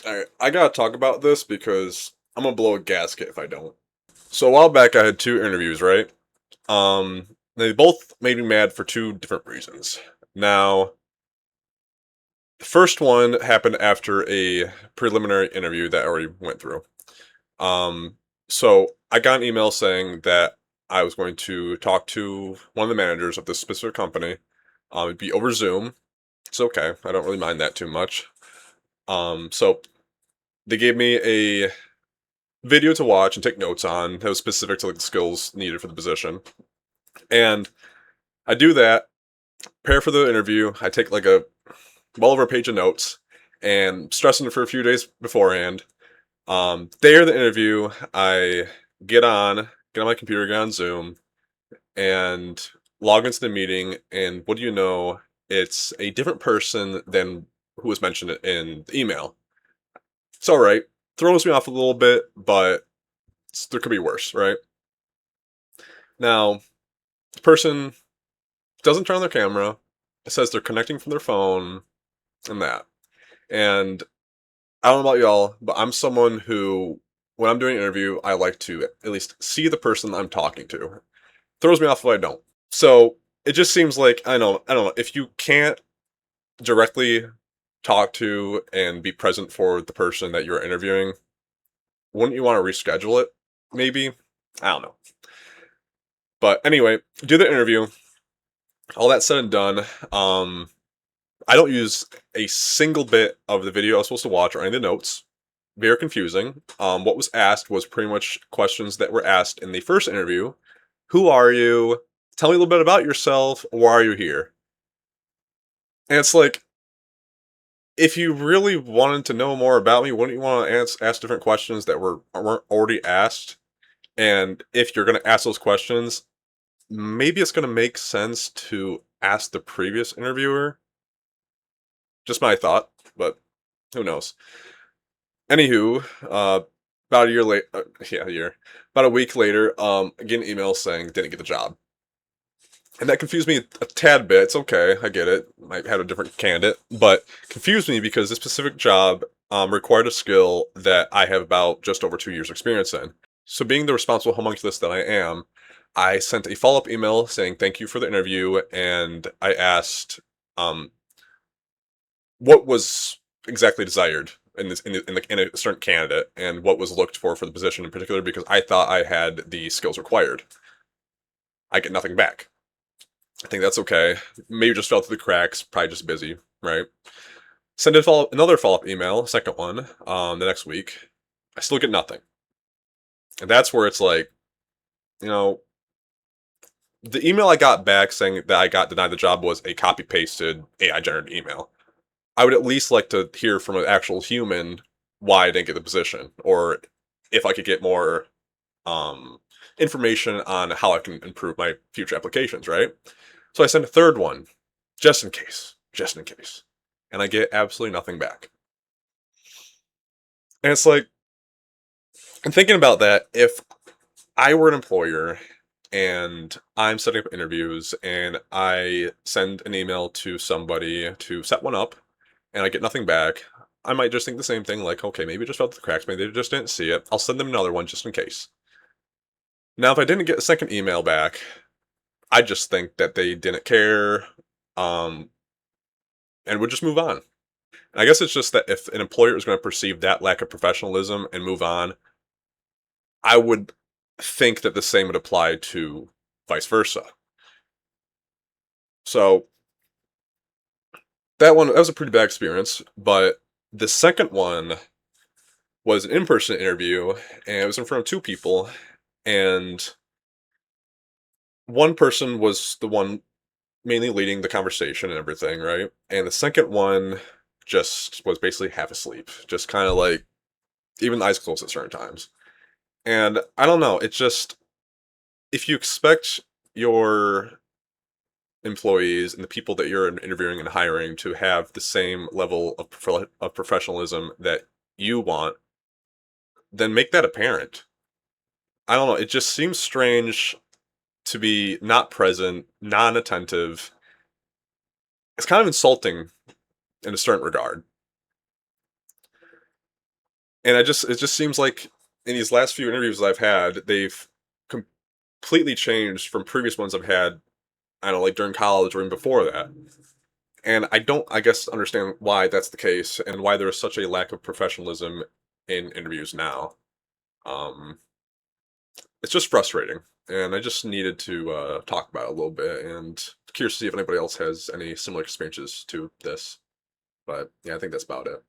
Alright, I gotta talk about this because I'm gonna blow a gasket if I don't. So a while back, I had two interviews, right? They both made me mad for two different reasons. Now, the first one happened after a preliminary interview that I already went through. Um, so I got an email saying that I was going to talk to one of the managers of this specific company. It'd be over Zoom. It's okay. I don't really mind that too much. So they gave me a video to watch and take notes on that was specific to like the skills needed for the position. And I do that, prepare for the interview. I take like a well over a page of notes and stressing it for a few days beforehand. Day of the interview, I get on my computer, get on Zoom, and log into the meeting. And what do you know? It's a different person than who was mentioned in the email. It's all right. Throws me off a little bit, but there could be worse, right? Now, the person doesn't turn on their camera. It says they're connecting from their phone and that. And I don't know about y'all, but I'm someone who, when I'm doing an interview, I like to at least see the person I'm talking to. Throws me off if I don't. So it just seems like I don't know. If you can't directly talk to and be present for the person that you're interviewing, wouldn't you want to reschedule it? Maybe. I don't know. But anyway, do the interview. All that said and done, I don't use a single bit of the video I was supposed to watch or any of the notes. Very confusing. What was asked was pretty much questions that were asked in the first interview. Who are you? Tell me a little bit about yourself. Why are you here? And it's like, if you really wanted to know more about me, wouldn't you want to ask different questions that weren't already asked? And if you're going to ask those questions, maybe it's going to make sense to ask the previous interviewer. Just my thought, but who knows? Anywho, about a year late, yeah, a year, about a week later, I get an email saying didn't get the job, and that confused me a tad bit. It's okay, I get it. Might have a different candidate, but confused me because this specific job required a skill that I have about just over 2 years experience in. So, being the responsible homunculus that I am, I sent a follow up email saying thank you for the interview, and I asked um, what was exactly desired in this in a certain candidate and what was looked for the position in particular because I thought I had the skills required. I get nothing back. I think that's okay. Maybe just fell through the cracks. Probably just busy, right? Send another follow up email, second one, the next week. I still get nothing, and that's where it's like, you know, the email I got back saying that I got denied the job was a copy pasted AI generated email. I would at least like to hear from an actual human why I didn't get the position, or if I could get more um, information on how I can improve my future applications, right? So I sent a third one, just in case, and I get absolutely nothing back. And it's like, I'm thinking about that. If I were an employer and I'm setting up interviews and I send an email to somebody to set one up and I get nothing back, I might just think the same thing like, okay, maybe it just fell through the cracks, maybe they just didn't see it. I'll send them another one just in case. Now, if I didn't get a second email back, I just think that they didn't care um, and would just move on. And I guess it's just that if an employer is going to perceive that lack of professionalism and move on, I would think that the same would apply to vice versa. So that was a pretty bad experience, but the second one was an in-person interview and it was in front of two people and one person was the one mainly leading the conversation and everything, right? And the second one just was basically half asleep, just kind of like even eyes closed at certain times. And I don't know, it just if you expect your employees and the people that you're interviewing and hiring to have the same level of professionalism that you want, then make that apparent. I don't know, it just seems strange to be not present, non attentive. It's kind of insulting in a certain regard. And it just seems like in these last few interviews I've had, they've completely changed from previous ones I've had, I don't know, like during college or even before that. And I don't, I guess, understand why that's the case and why there is such a lack of professionalism in interviews now. Um, it's just frustrating, and I just needed to talk about it a little bit, and curious to see if anybody else has any similar experiences to this. But yeah, I think that's about it.